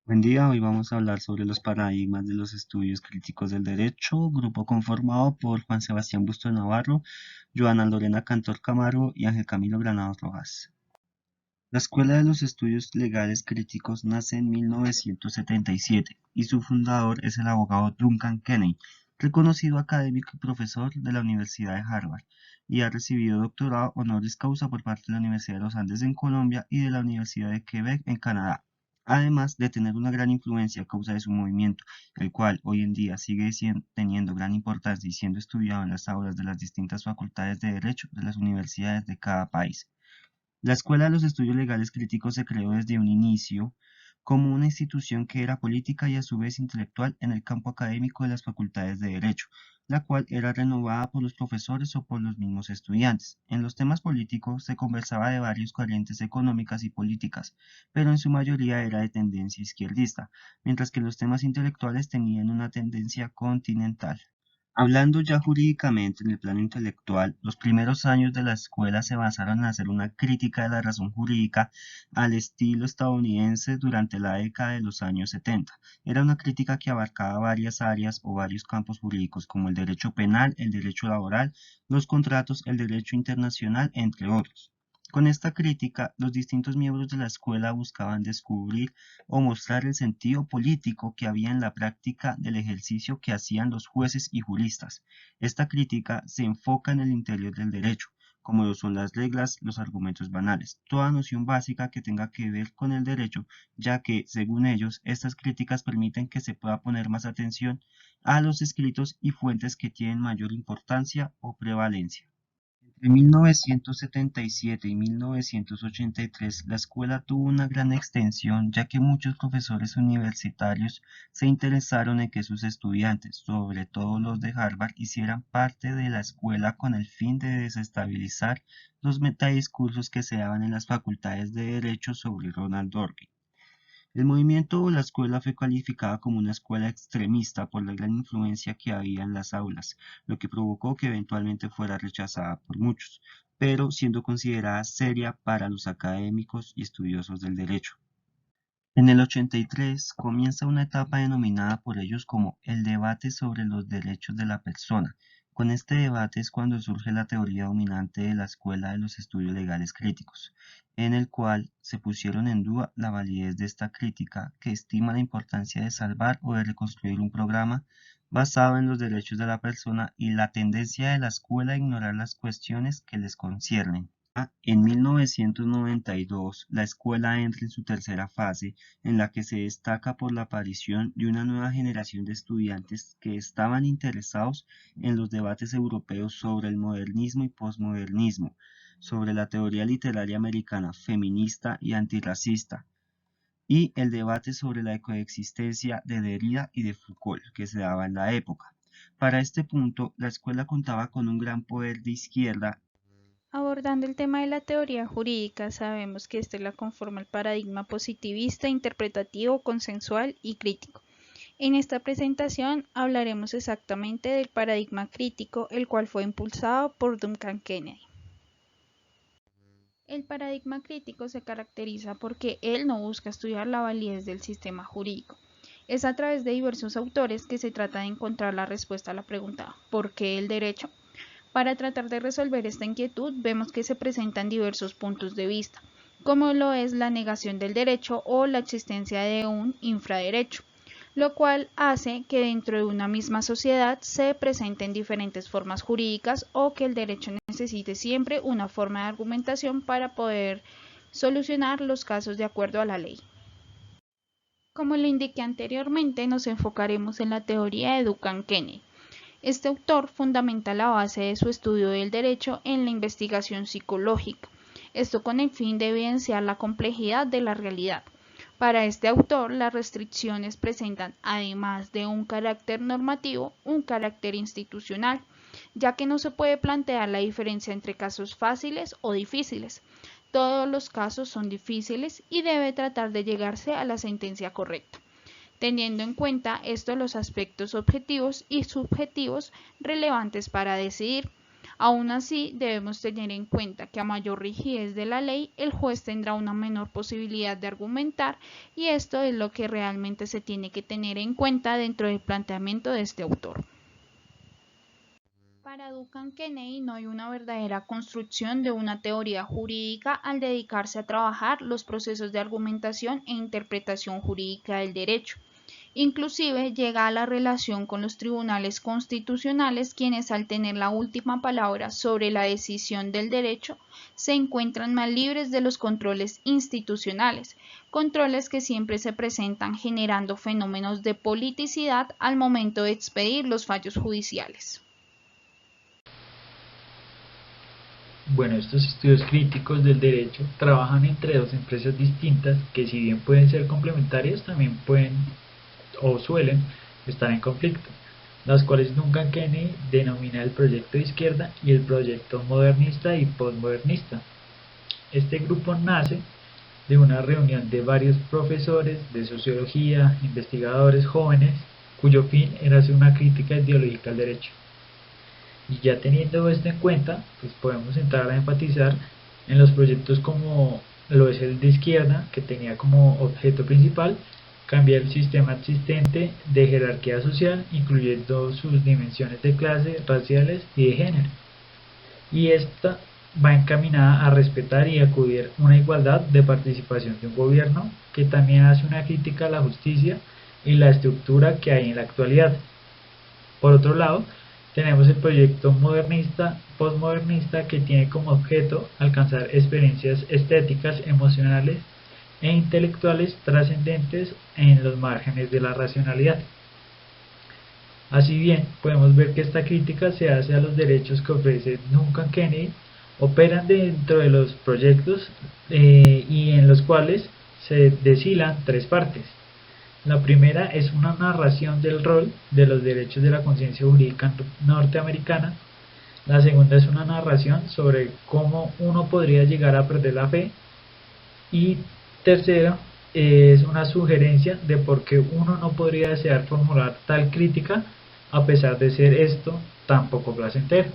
Buen día, hoy vamos a hablar sobre los paradigmas de los estudios críticos del derecho, grupo conformado por Juan Sebastián Busto Navarro, Joana Lorena Cantor Camargo y Ángel Camilo Granados Rojas. La Escuela de los Estudios Legales Críticos nace en 1977 y su fundador es el abogado Duncan Kennedy, reconocido académico y profesor de la Universidad de Harvard, y ha recibido doctorado honoris causa por parte de la Universidad de los Andes en Colombia y de la Universidad de Quebec en Canadá, además de tener una gran influencia a causa de su movimiento, el cual hoy en día sigue teniendo gran importancia y siendo estudiado en las aulas de las distintas facultades de Derecho de las universidades de cada país. La Escuela de los Estudios Legales Críticos se creó desde un inicio como una institución que era política y a su vez intelectual en el campo académico de las facultades de Derecho, la cual era renovada por los profesores o por los mismos estudiantes. En los temas políticos se conversaba de varias corrientes económicas y políticas, pero en su mayoría era de tendencia izquierdista, mientras que los temas intelectuales tenían una tendencia continental. Hablando ya jurídicamente en el plano intelectual, los primeros años de la escuela se basaron en hacer una crítica de la razón jurídica al estilo estadounidense durante la década de los años 70. Era una crítica que abarcaba varias áreas o varios campos jurídicos como el derecho penal, el derecho laboral, los contratos, el derecho internacional, entre otros. Con esta crítica, los distintos miembros de la escuela buscaban descubrir o mostrar el sentido político que había en la práctica del ejercicio que hacían los jueces y juristas. Esta crítica se enfoca en el interior del derecho, como lo son las reglas, los argumentos banales, toda noción básica que tenga que ver con el derecho, ya que, según ellos, estas críticas permiten que se pueda poner más atención a los escritos y fuentes que tienen mayor importancia o prevalencia. Entre 1977 y 1983, la escuela tuvo una gran extensión, ya que muchos profesores universitarios se interesaron en que sus estudiantes, sobre todo los de Harvard, hicieran parte de la escuela con el fin de desestabilizar los metadiscursos que se daban en las facultades de Derecho sobre Ronald Dworkin. El movimiento o la escuela fue calificada como una escuela extremista por la gran influencia que había en las aulas, lo que provocó que eventualmente fuera rechazada por muchos, pero siendo considerada seria para los académicos y estudiosos del derecho. En el 83 comienza una etapa denominada por ellos como el debate sobre los derechos de la persona. Con este debate es cuando surge la teoría dominante de la Escuela de los Estudios Legales Críticos, en el cual se pusieron en duda la validez de esta crítica que estima la importancia de salvar o de reconstruir un programa basado en los derechos de la persona y la tendencia de la escuela a ignorar las cuestiones que les conciernen. En 1992, la escuela entra en su tercera fase, en la que se destaca por la aparición de una nueva generación de estudiantes que estaban interesados en los debates europeos sobre el modernismo y posmodernismo, sobre la teoría literaria americana feminista y antirracista, y el debate sobre la coexistencia de Derrida y de Foucault que se daba en la época. Para este punto, la escuela contaba con un gran poder de izquierda. Abordando el tema de la teoría jurídica, sabemos que éste la conforma el paradigma positivista, interpretativo, consensual y crítico. En esta presentación hablaremos exactamente del paradigma crítico, el cual fue impulsado por Duncan Kennedy. El paradigma crítico se caracteriza porque él no busca estudiar la validez del sistema jurídico. Es a través de diversos autores que se trata de encontrar la respuesta a la pregunta ¿por qué el derecho? Para tratar de resolver esta inquietud, vemos que se presentan diversos puntos de vista, como lo es la negación del derecho o la existencia de un infraderecho, lo cual hace que dentro de una misma sociedad se presenten diferentes formas jurídicas o que el derecho necesite siempre una forma de argumentación para poder solucionar los casos de acuerdo a la ley. Como lo indiqué anteriormente, nos enfocaremos en la teoría de Duncan Kennedy. Este autor fundamenta la base de su estudio del derecho en la investigación psicológica, esto con el fin de evidenciar la complejidad de la realidad. Para este autor, las restricciones presentan, además de un carácter normativo, un carácter institucional, ya que no se puede plantear la diferencia entre casos fáciles o difíciles. Todos los casos son difíciles y debe tratar de llegarse a la sentencia correcta, teniendo en cuenta esto los aspectos objetivos y subjetivos relevantes para decidir. Aún así, debemos tener en cuenta que a mayor rigidez de la ley, el juez tendrá una menor posibilidad de argumentar, y esto es lo que realmente se tiene que tener en cuenta dentro del planteamiento de este autor. Para Duncan Kennedy no hay una verdadera construcción de una teoría jurídica al dedicarse a trabajar los procesos de argumentación e interpretación jurídica del derecho. Inclusive llega a la relación con los tribunales constitucionales, quienes al tener la última palabra sobre la decisión del derecho se encuentran más libres de los controles institucionales, controles que siempre se presentan generando fenómenos de politicidad al momento de expedir los fallos judiciales. Bueno, estos estudios críticos del derecho trabajan entre dos empresas distintas que, si bien pueden ser complementarias, también pueden o suelen estar en conflicto, las cuales Duncan Kennedy denomina el proyecto de izquierda y el proyecto modernista y postmodernista. Este grupo nace de una reunión de varios profesores de sociología, investigadores jóvenes, cuyo fin era hacer una crítica ideológica al derecho. Y ya teniendo esto en cuenta, pues podemos entrar a enfatizar en los proyectos como lo es el de izquierda, que tenía como objeto principal cambiar el sistema existente de jerarquía social, incluyendo sus dimensiones de clase, raciales y de género. Y esta va encaminada a respetar y acudir a una igualdad de participación de un gobierno que también hace una crítica a la justicia y la estructura que hay en la actualidad. Por otro lado, tenemos el proyecto modernista, postmodernista, que tiene como objeto alcanzar experiencias estéticas, emocionales e intelectuales trascendentes en los márgenes de la racionalidad. Así bien, podemos ver que esta crítica se hace a los derechos que ofrece Duncan Kennedy, operan dentro de los proyectos y en los cuales se deshilan tres partes. La primera es una narración del rol de los derechos de la conciencia jurídica norteamericana. La segunda es una narración sobre cómo uno podría llegar a perder la fe. Y tercero es una sugerencia de por qué uno no podría desear formular tal crítica a pesar de ser esto tan poco placentero.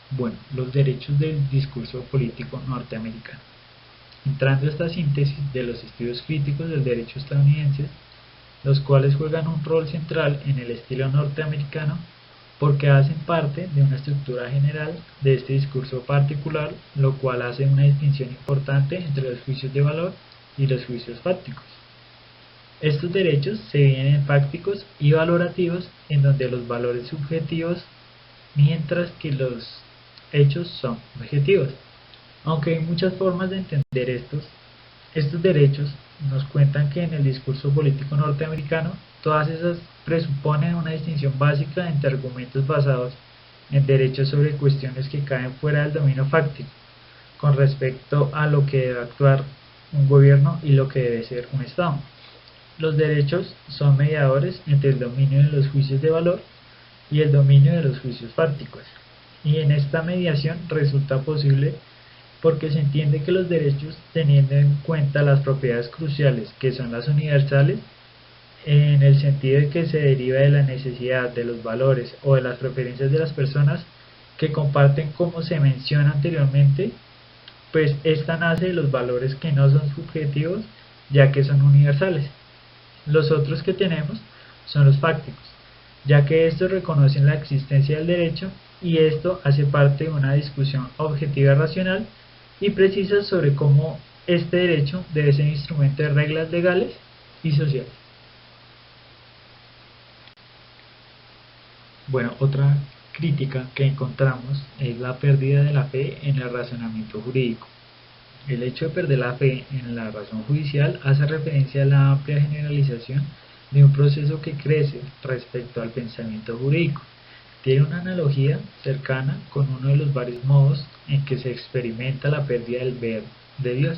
Bueno, los derechos del discurso político norteamericano. Entrando a esta síntesis de los estudios críticos del derecho estadounidense, los cuales juegan un rol central en el estilo norteamericano porque hacen parte de una estructura general de este discurso particular, lo cual hace una distinción importante entre los juicios de valor y los juicios fácticos. Estos derechos se dividen en fácticos y valorativos, en donde los valores subjetivos, mientras que los hechos son objetivos. Aunque hay muchas formas de entender estos derechos, nos cuentan que en el discurso político norteamericano todas esas presuponen una distinción básica entre argumentos basados en derechos sobre cuestiones que caen fuera del dominio fáctico, con respecto a lo que debe actuar un gobierno y lo que debe ser un Estado. Los derechos son mediadores entre el dominio de los juicios de valor y el dominio de los juicios fácticos, y en esta mediación resulta posible porque se entiende que los derechos, teniendo en cuenta las propiedades cruciales que son las universales, en el sentido de que se deriva de la necesidad de los valores o de las preferencias de las personas que comparten, como se menciona anteriormente, pues esta nace de los valores que no son subjetivos, ya que son universales. Los otros que tenemos son los fácticos, ya que estos reconocen la existencia del derecho, y esto hace parte de una discusión objetiva y racional y precisa sobre cómo este derecho debe ser instrumento de reglas legales y sociales. Bueno, otra crítica que encontramos es la pérdida de la fe en el razonamiento jurídico. El hecho de perder la fe en la razón judicial hace referencia a la amplia generalización de un proceso que crece respecto al pensamiento jurídico. Tiene una analogía cercana con uno de los varios modos en que se experimenta la pérdida del ver de Dios.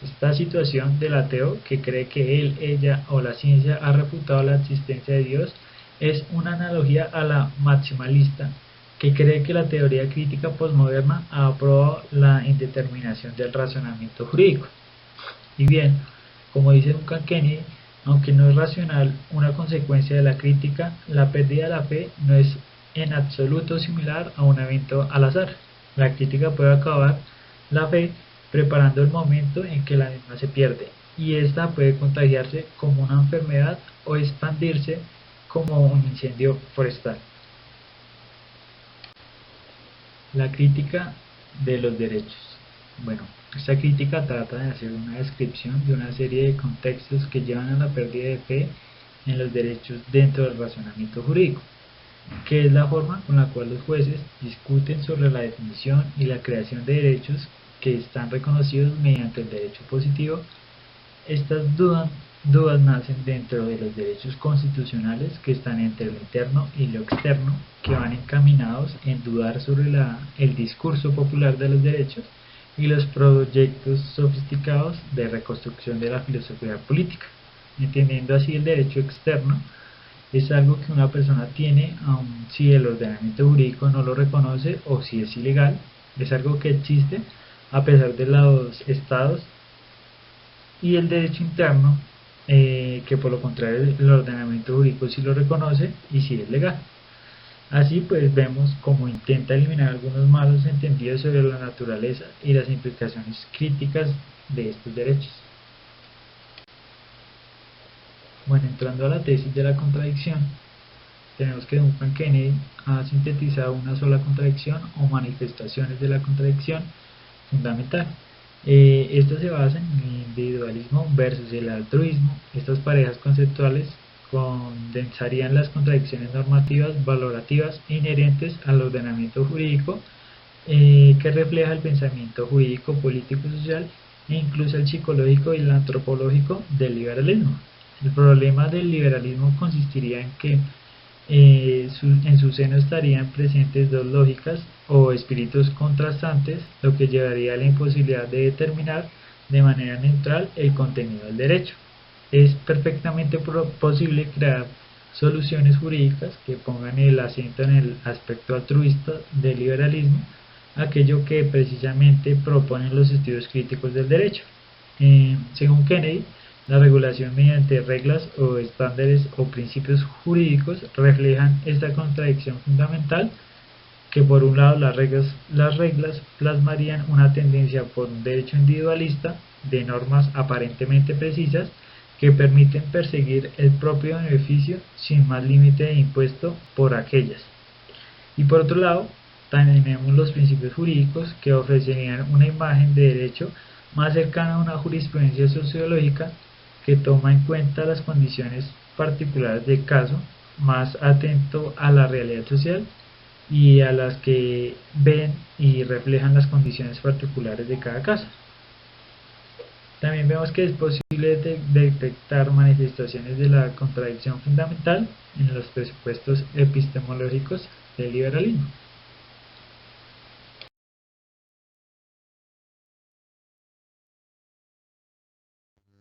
Esta situación del ateo que cree que él, ella o la ciencia ha refutado la existencia de Dios es una analogía a la maximalista, que cree que la teoría crítica posmoderna ha aprobado la indeterminación del razonamiento jurídico. Y bien, como dice Duncan Kennedy, Aunque no es racional una consecuencia de la crítica, la pérdida de la fe no es en absoluto similar a un evento al azar. La crítica puede acabar la fe preparando el momento en que la misma se pierde, y esta puede contagiarse como una enfermedad o expandirse como un incendio forestal. La crítica de los derechos. Bueno, esta crítica trata de hacer una descripción de una serie de contextos que llevan a la pérdida de fe en los derechos dentro del razonamiento jurídico, que es la forma con la cual los jueces discuten sobre la definición y la creación de derechos que están reconocidos mediante el derecho positivo. Estas dudas nacen dentro de los derechos constitucionales que están entre lo interno y lo externo, que van encaminados en dudar sobre el discurso popular de los derechos y los proyectos sofisticados de reconstrucción de la filosofía política. Entendiendo así, el derecho externo es algo que una persona tiene aun si el ordenamiento jurídico no lo reconoce o si es ilegal. Es algo que existe a pesar de los estados, y el derecho interno, que por lo contrario el ordenamiento jurídico sí lo reconoce y sí es legal. Así pues vemos cómo intenta eliminar algunos malos entendidos sobre la naturaleza y las implicaciones críticas de estos derechos. Bueno, entrando a la tesis de la contradicción, tenemos que Duncan Kennedy ha sintetizado una sola contradicción o manifestaciones de la contradicción fundamental. Esto se basa en el individualismo versus el altruismo. Estas parejas conceptuales condensarían las contradicciones normativas valorativas inherentes al ordenamiento jurídico, que refleja el pensamiento jurídico, político y social, e incluso el psicológico y el antropológico del liberalismo. El problema del liberalismo consistiría en que en su seno estarían presentes dos lógicas o espíritus contrastantes, lo que llevaría a la imposibilidad de determinar de manera neutral el contenido del derecho. Es perfectamente posible crear soluciones jurídicas que pongan el acento en el aspecto altruista del liberalismo, aquello que precisamente proponen los estudios críticos del derecho. Según Kennedy, la regulación mediante reglas o estándares o principios jurídicos reflejan esta contradicción fundamental, que por un lado las reglas plasmarían una tendencia por un derecho individualista de normas aparentemente precisas que permiten perseguir el propio beneficio sin más límite de impuesto por aquellas. Y por otro lado, tenemos los principios jurídicos que ofrecerían una imagen de derecho más cercana a una jurisprudencia sociológica que toma en cuenta las condiciones particulares del caso, más atento a la realidad social y a las que ven y reflejan las condiciones particulares de cada caso. También vemos que es posible detectar manifestaciones de la contradicción fundamental en los presupuestos epistemológicos del liberalismo.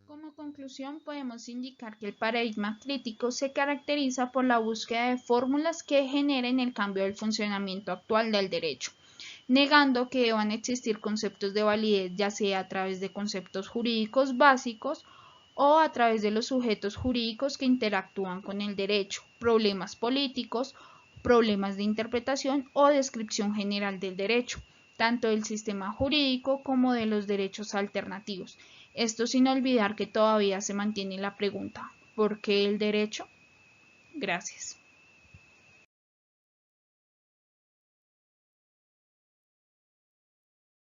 Como conclusión, podemos indicar que el paradigma crítico se caracteriza por la búsqueda de fórmulas que generen el cambio del funcionamiento actual del derecho, negando que deban existir conceptos de validez, ya sea a través de conceptos jurídicos básicos o a través de los sujetos jurídicos que interactúan con el derecho, problemas políticos, problemas de interpretación o descripción general del derecho, tanto del sistema jurídico como de los derechos alternativos. Esto sin olvidar que todavía se mantiene la pregunta: ¿por qué el derecho? Gracias.